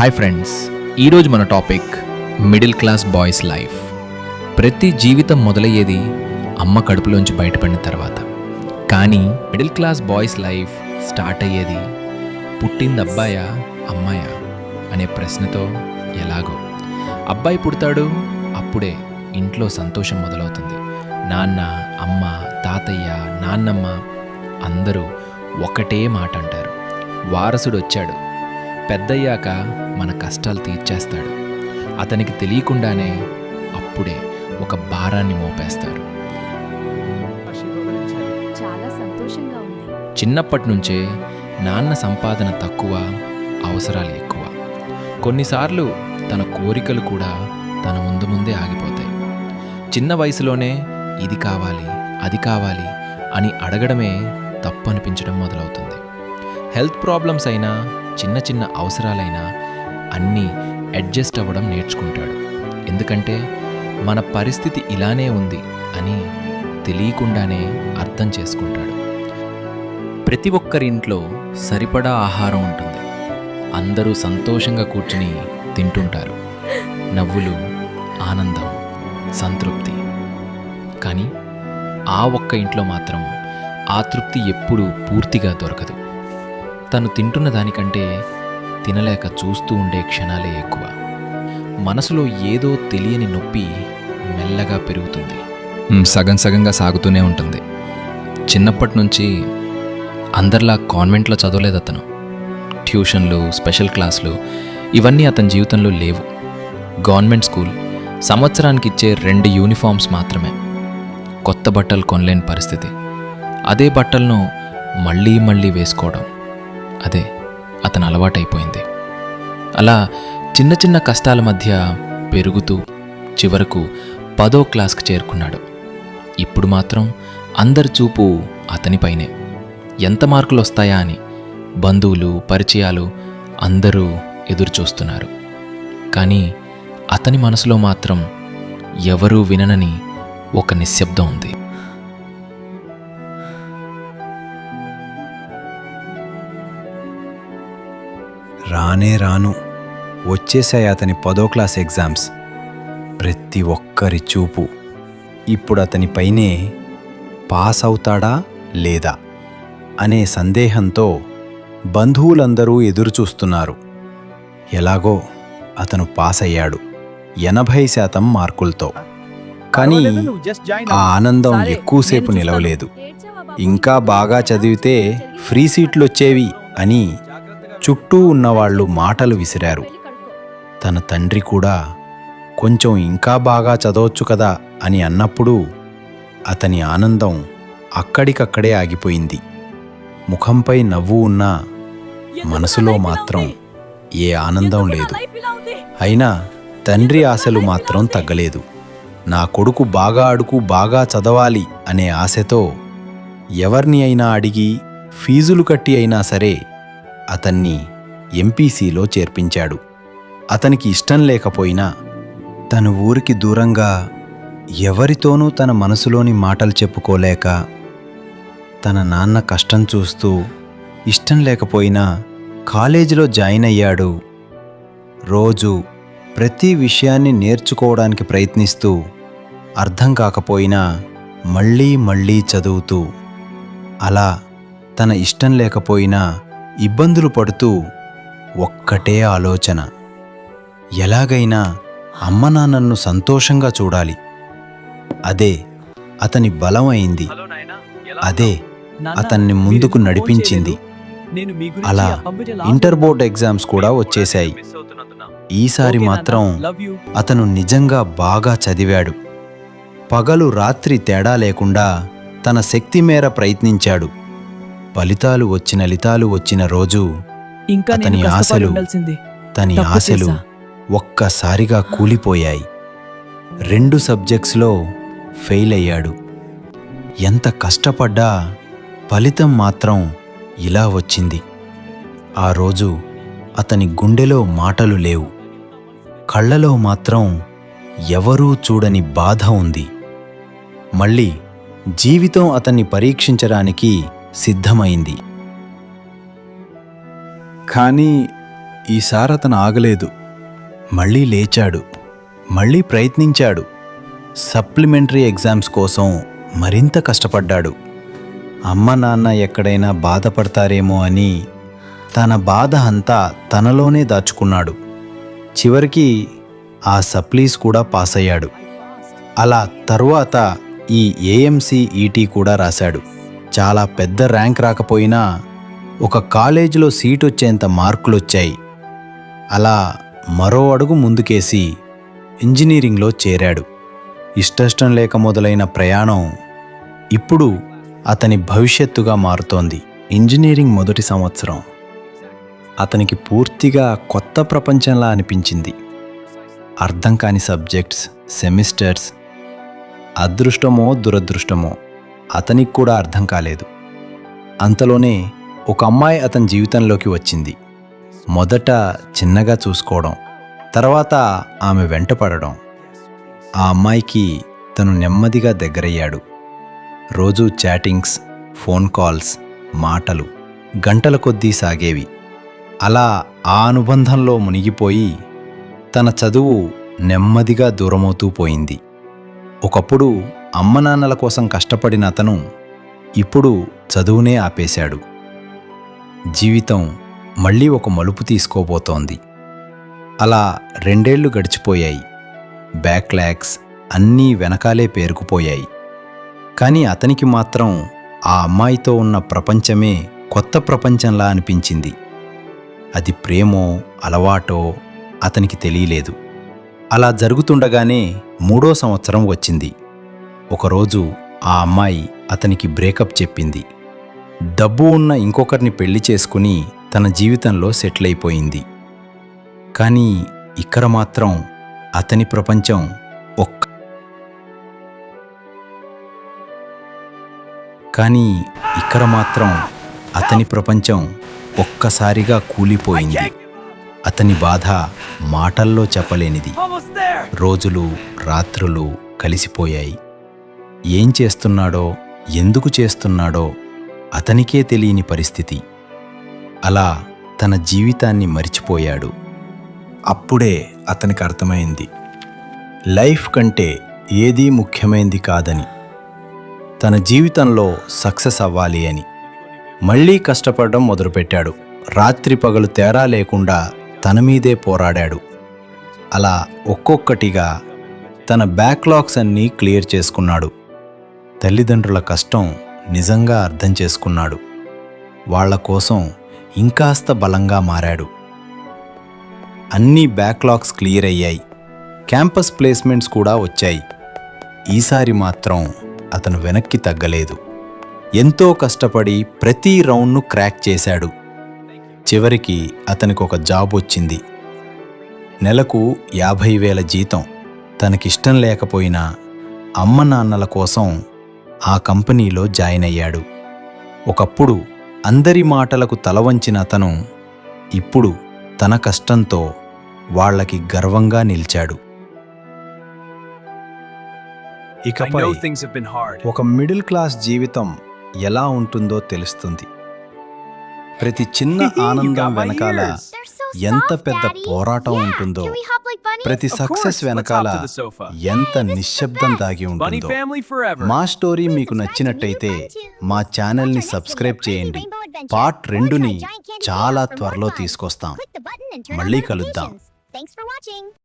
Hi friends, ఈరోజు మన topic middle class boys life. ప్రతి జీవితం మొదలయ్యేది అమ్మ కడుపులోంచి బయటపడిన తర్వాత. కానీ middle class boys life start అయ్యేది పుట్టింది అబ్బాయా అమ్మాయా అనే ప్రశ్నతో. ఎలాగో అబ్బాయి పుడతాడు, అప్పుడే ఇంట్లో సంతోషం మొదలవుతుంది. నాన్న, అమ్మ, తాతయ్య, నాన్నమ్మ అందరూ ఒకటే మాట అంటారు: వారసుడు వచ్చాడు, పెద్దయ్యాక మన కష్టాలు తీర్చేస్తాడు. అతనికి తెలియకుండానే అప్పుడే ఒక భారాన్ని మోపేస్తారు. చాలా సంతోషంగా ఉంది. చిన్నప్పటి నుంచే నాన్న సంపాదన తక్కువ, అవసరాలు ఎక్కువ. కొన్నిసార్లు తన కోరికలు కూడా తన ముందే ఆగిపోతాయి. చిన్న వయసులోనే ఇది కావాలి, అది కావాలి అని అడగడమే తప్పు అనిపించడం మొదలవుతుంది. హెల్త్ ప్రాబ్లమ్స్ అయినా, చిన్న చిన్న అవసరాలైనా అన్నీ అడ్జస్ట్ అవ్వడం నేర్చుకుంటాడు. ఎందుకంటే మన పరిస్థితి ఇలానే ఉంది అని తెలియకుండానే అర్థం చేసుకుంటాడు. ప్రతి ఒక్కరి ఇంట్లో సరిపడా ఆహారం ఉంటుంది. అందరూ సంతోషంగా కూర్చుని తింటుంటారు. నవ్వులు, ఆనందం, సంతృప్తి. కానీ ఆ ఒక్క ఇంట్లో మాత్రం ఆ తృప్తి ఎప్పుడూ పూర్తిగా దొరకదు. తను తింటున్న దానికంటే తినలేక చూస్తూ ఉండే క్షణాలే ఎక్కువ. మనసులో ఏదో తెలియని నొప్పి మెల్లగా పెరుగుతుంది. సగం సగంగా సాగుతూనే ఉంటుంది. చిన్నప్పటి నుంచి అందరిలా కాన్వెంట్లో చదవలేదు అతను. ట్యూషన్లు, స్పెషల్ క్లాసులు ఇవన్నీ అతని జీవితంలో లేవు. గవర్నమెంట్ స్కూల్, సంవత్సరానికి ఇచ్చే 2 యూనిఫామ్స్ మాత్రమే. కొత్త బట్టలు కొనలేని పరిస్థితి. అదే బట్టలను మళ్ళీ మళ్ళీ వేసుకోవడం, అదే అతను అలవాటైపోయింది. అలా చిన్న చిన్న కష్టాల మధ్య పెరుగుతూ చివరకు 10వ క్లాస్కి చేరుకున్నాడు. ఇప్పుడు మాత్రం అందరి చూపు అతనిపైనే. ఎంత మార్కులు వస్తాయా అని బంధువులు, పరిచయాలు అందరూ ఎదురుచూస్తున్నారు. కానీ అతని మనసులో మాత్రం ఎవరూ విననని ఒక నిశ్శబ్దం ఉంది. రాను వచ్చేసాయి అతని 10వ క్లాస్ ఎగ్జామ్స్. ప్రతి ఒక్కరి చూపు ఇప్పుడు అతనిపైనే. పాస్ అవుతాడా లేదా అనే సందేహంతో బంధువులందరూ ఎదురుచూస్తున్నారు. ఎలాగో అతను పాస్ అయ్యాడు 80% మార్కులతో. కానీ ఆ ఆనందం ఎక్కువసేపు నిలవలేదు. ఇంకా బాగా చదివితే ఫ్రీ సీట్లు వచ్చేవి అని చుట్టూ ఉన్నవాళ్లు మాటలు విసిరారు. తన తండ్రి కూడా కొంచెం ఇంకా బాగా చదవచ్చు కదా అని అన్నప్పుడు అతని ఆనందం అక్కడికక్కడే ఆగిపోయింది. ముఖంపై నవ్వు ఉన్నా మనసులో మాత్రం ఏ ఆనందం లేదు. అయినా తండ్రి ఆశలు మాత్రం తగ్గలేదు. నా కొడుకు బాగా అడుగు, బాగా చదవాలి అనే ఆశతో ఎవర్ని అయినా అడిగి ఫీజులు కట్టి అయినా సరే అతన్ని ఎంపీసీలో చేర్పించాడు. అతనికి ఇష్టం లేకపోయినా తన ఊరికి దూరంగా ఎవరితోనూ తన మనసులోని మాటలు చెప్పుకోలేక, తన నాన్న కష్టం చూస్తూ ఇష్టం లేకపోయినా కాలేజీలో జాయిన్ అయ్యాడు. రోజు ప్రతి విషయాన్ని నేర్చుకోవడానికి ప్రయత్నిస్తూ, అర్థం కాకపోయినా మళ్ళీ మళ్ళీ చదువుతూ, అలా తన ఇష్టం లేకపోయినా ఇబ్బందులు పడుతూ ఒక్కటే ఆలోచన: ఎలాగైనా అమ్మ నాన్నను సంతోషంగా చూడాలి. అదే అతని బలం అయింది. అదే అతన్ని ముందుకు నడిపించింది. అలా ఇంటర్ బోర్డ్ ఎగ్జామ్స్ కూడా వచ్చేశాయి. ఈసారి మాత్రం అతను నిజంగా బాగా చదివాడు. పగలు రాత్రి తేడా లేకుండా తన శక్తి మేర ప్రయత్నించాడు. ఫలితాలు వచ్చిన రోజు అతని ఆశలు ఒక్కసారిగా కూలిపోయాయి. 2 సబ్జెక్ట్స్లో ఫెయిల్ అయ్యాడు. ఎంత కష్టపడ్డా ఫలితం మాత్రం ఇలా వచ్చింది. ఆ రోజు అతని గుండెలో మాటలు లేవు. కళ్ళలో మాత్రం ఎవరూ చూడని బాధ ఉంది. మళ్ళీ జీవితం అతన్ని పరీక్షించడానికి సిద్ధమైంది. కానీ ఈసారి అతను ఆగలేదు. మళ్ళీ లేచాడు, మళ్ళీ ప్రయత్నించాడు. సప్లిమెంటరీ ఎగ్జామ్స్ కోసం మరింత కష్టపడ్డాడు. అమ్మ నాన్న ఎక్కడైనా బాధపడతారేమో అని తన బాధ అంతా తనలోనే దాచుకున్నాడు. చివరికి ఆ సప్లీస్ కూడా పాస్ అయ్యాడు. అలా తరువాత ఈ ఏఎంసీఈటీ కూడా రాశాడు. చాలా పెద్ద ర్యాంక్ రాకపోయినా ఒక కాలేజీలో సీట్ వచ్చేంత మార్కులొచ్చాయి. అలా మరో అడుగు ముందుకేసి ఇంజనీరింగ్లో చేరాడు. ఇష్టం లేక మొదలైన ప్రయాణం ఇప్పుడు అతని భవిష్యత్తుగా మారుతోంది. ఇంజనీరింగ్ మొదటి సంవత్సరం అతనికి పూర్తిగా కొత్త ప్రపంచంలా అనిపించింది. అర్థం కాని సబ్జెక్ట్స్, సెమిస్టర్స్. అదృష్టమో దురదృష్టమో అతనికి కూడా అర్థం కాలేదు. అంతలోనే ఒక అమ్మాయి అతని జీవితంలోకి వచ్చింది. మొదట చిన్నగా చూసుకోవడం, తర్వాత ఆమె వెంటపడడం. ఆ అమ్మాయికి తను నెమ్మదిగా దగ్గరయ్యాడు. రోజూ చాటింగ్స్, ఫోన్ కాల్స్, మాటలు గంటల కొద్దీ సాగేవి. అలా ఆ అనుబంధంలో మునిగిపోయి తన చదువు నెమ్మదిగా దూరమవుతూ పోయింది. ఒకప్పుడు అమ్మ నాన్నల కోసం కష్టపడిన అతను ఇప్పుడు చదువునే ఆపేశాడు. జీవితం మళ్ళీ ఒక మలుపు తీసుకోబోతోంది. అలా 2 ఏళ్లు గడిచిపోయాయి. బ్యాక్లాగ్స్ అన్నీ వెనకాలే పేరుకుపోయాయి. కానీ అతనికి మాత్రం ఆ అమ్మాయితో ఉన్న ప్రపంచమే కొత్త ప్రపంచంలా అనిపించింది. అది ప్రేమో అలవాటో అతనికి తెలియలేదు. అలా జరుగుతుండగానే 3వ సంవత్సరం వచ్చింది. ఒకరోజు ఆ అమ్మాయి అతనికి బ్రేకప్ చెప్పింది. డబ్బు ఉన్న ఇంకొకరిని పెళ్లి చేసుకుని తన జీవితంలో సెటిల్ అయిపోయింది. కానీ ఇక్కడ మాత్రం అతని ప్రపంచం ఒక్కసారిగా కూలిపోయింది. అతని బాధ మాటల్లో చెప్పలేనిది. రోజులు రాత్రులు కలిసిపోయాయి. ఏం చేస్తున్నాడో, ఎందుకు చేస్తున్నాడో అతనికే తెలియని పరిస్థితి. అలా తన జీవితాన్ని మరిచిపోయాడు. అప్పుడే అతనికి అర్థమైంది, లైఫ్ కంటే ఏదీ ముఖ్యమైనది కాదని, తన జీవితంలో సక్సెస్ అవ్వాలి అని. మళ్ళీ కష్టపడడం మొదలుపెట్టాడు. రాత్రి పగలు తేడా లేకుండా తన మీదే పోరాడాడు. అలా ఒక్కొక్కటిగా తన బ్యాక్లాగ్స్ అన్నీ క్లియర్ చేసుకున్నాడు. తల్లిదండ్రుల కష్టం నిజంగా అర్థం చేసుకున్నాడు. వాళ్ల కోసం ఇంకాస్త బలంగా మారాడు. అన్ని బ్యాక్లాగ్స్ క్లియర్ అయ్యాయి. క్యాంపస్ ప్లేస్మెంట్స్ కూడా వచ్చాయి. ఈసారి మాత్రం అతను వెనక్కి తగ్గలేదు. ఎంతో కష్టపడి ప్రతి రౌండ్ను క్రాక్ చేశాడు. చివరికి అతనికి ఒక జాబ్ వచ్చింది. నెలకు 50,000 జీతం. తనకిష్టం లేకపోయినా అమ్మ నాన్నల కోసం ఆ కంపెనీలో జాయిన్ అయ్యాడు. ఒకప్పుడు అందరి మాటలకు తలవంచిన అతను ఇప్పుడు తన కష్టంతో వాళ్లకి గర్వంగా నిలిచాడు. ఇకపై ఒక మిడిల్ క్లాస్ జీవితం ఎలా ఉంటుందో తెలుస్తుంది. ప్రతి చిన్న ఆనందం వెనకాల ఎంత పెద్ద పోరాటం ఉంటుందో, ప్రతి సక్సెస్ వెనకాల ఎంత నిశ్శబ్దం దాగి ఉంటుందో. మా స్టోరీ మీకు నచ్చినట్టయితే మా ఛానల్ని సబ్స్క్రైబ్ చేయండి. పార్ట్ 2ని చాలా త్వరలో తీసుకొస్తాం. మళ్ళీ కలుద్దాం.